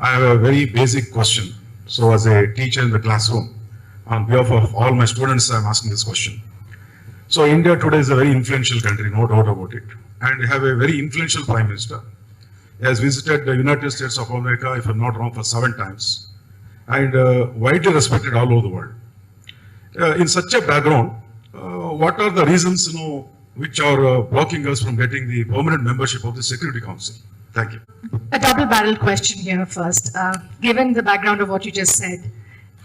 I have a very basic question. So as a teacher in the classroom, on behalf of all my students, I'm asking this question. So India today is a very influential country, no doubt about it. And we have a very influential Prime Minister. He has visited the United States of America, if I'm not wrong, for 7 times. And widely respected all over the world. In such a background, what are the reasons, which are blocking us from getting the permanent membership of the Security Council? Thank you. A double-barreled question here first. Given the background of what you just said,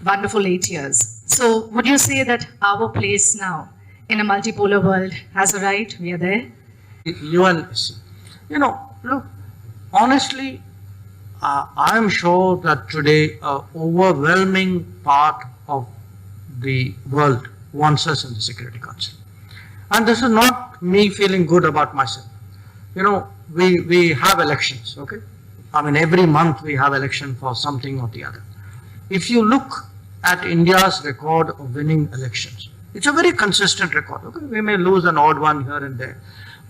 wonderful 8 years. So would you say that our place now in a multipolar world has arrived? We are there? Look, honestly, I am sure that today an overwhelming part of the world wants us in the Security Council. And this is not me feeling good about myself. We have elections, okay? I mean, every month we have election for something or the other. If you look at India's record of winning elections, it's a very consistent record, okay? We may lose an odd one here and there,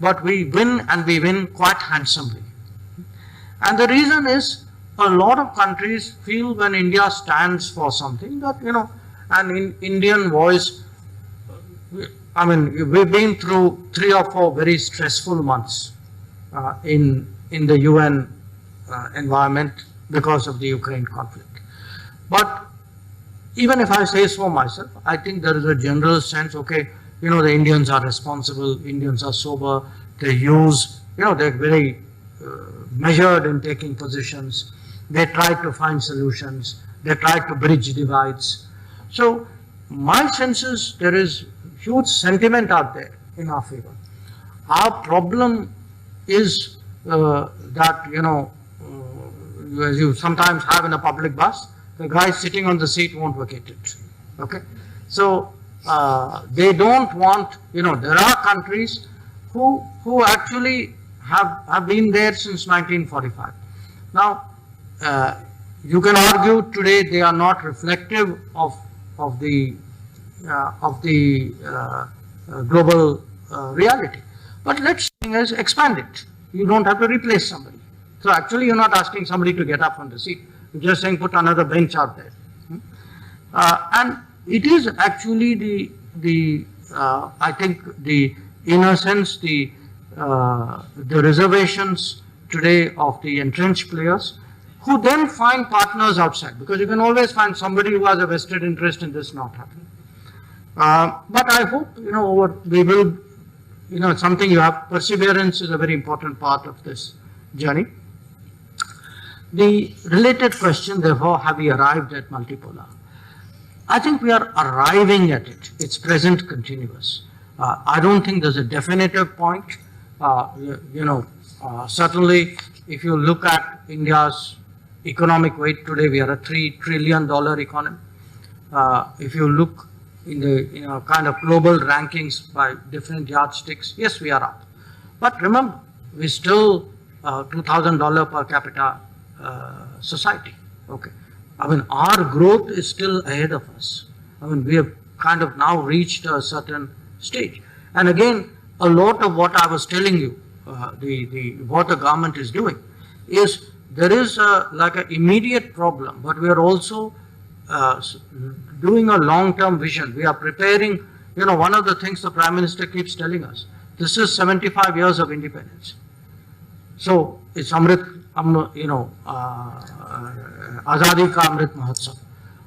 but we win, and we win quite handsomely. And the reason is, a lot of countries feel when India stands for something that, an Indian voice, I mean, we've been through 3 or 4 very stressful months in the UN environment because of the Ukraine conflict. But even if I say so myself, I think there is a general sense, okay, the Indians are responsible, Indians are sober, they use, they're very measured in taking positions, they try to find solutions, they try to bridge divides. So my sense is there is huge sentiment out there in our favor. Our problem is that, as you sometimes have in a public bus, the guy sitting on the seat won't vacate it, okay? So they don't want, there are countries who actually have been there since 1945. Now, you can argue today they are not reflective of the global reality. But let's expand it. You don't have to replace somebody. So actually, you're not asking somebody to get up from the seat. You're just saying put another bench out there. And it is actually I think in a sense the reservations today of the entrenched players, who then find partners outside, because you can always find somebody who has a vested interest in this not happening. But I hope, we will, something you have, perseverance is a very important part of this journey. The related question, therefore, have we arrived at multipolar? I think we are arriving at it. It's present continuous. I don't think there's a definitive point. Certainly, if you look at India's economic weight today, we are a $3 trillion economy. If you look in the kind of global rankings by different yardsticks, yes, we are up. But remember, we're still $2,000 per capita society. Okay, I mean, our growth is still ahead of us. I mean, we have kind of now reached a certain stage. And again, a lot of what I was telling you, what the government is doing, is there is like an immediate problem, but we are also doing a long-term vision. We are preparing, one of the things the Prime Minister keeps telling us, this is 75 years of independence. So it's Azadi Ka Amrit Mahotsav.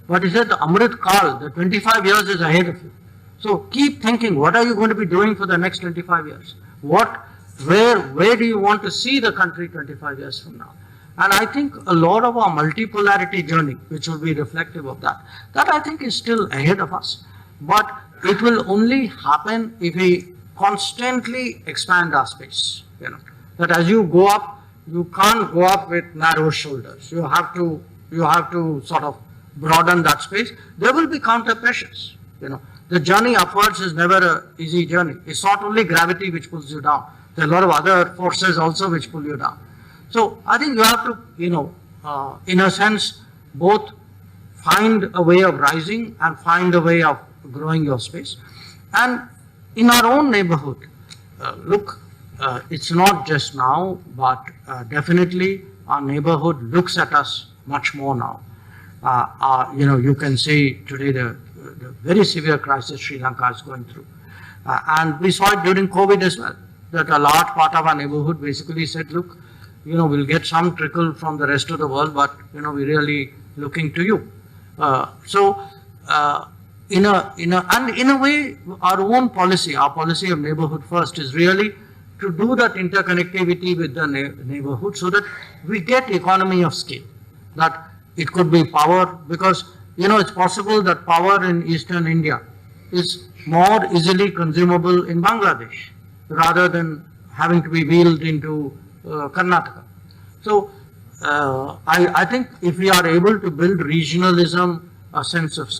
But he said the Amrit Kal, the 25 years is ahead of you. So keep thinking, what are you going to be doing for the next 25 years? Where do you want to see the country 25 years from now? And I think a lot of our multipolarity journey, which will be reflective of that I think is still ahead of us. But it will only happen if we constantly expand our space. That as you go up, you can't go up with narrow shoulders. You have to sort of broaden that space. There will be counter pressures. The journey upwards is never an easy journey. It's not only gravity which pulls you down. There are a lot of other forces also which pull you down. So I think you have to, in a sense, both find a way of rising and find a way of growing your space. And in our own neighborhood, look, it's not just now, but definitely our neighborhood looks at us much more now. You can see today the very severe crisis Sri Lanka is going through. And we saw it during COVID as well, that a large part of our neighborhood basically said, look, we'll get some trickle from the rest of the world, but, we're really looking to you. In a way, our own policy, our policy of neighborhood first is really to do that interconnectivity with the neighborhood so that we get economy of scale. That it could be power, because, it's possible that power in Eastern India is more easily consumable in Bangladesh rather than having to be wheeled into Karnataka. So, I think if we are able to build regionalism, a sense of scale,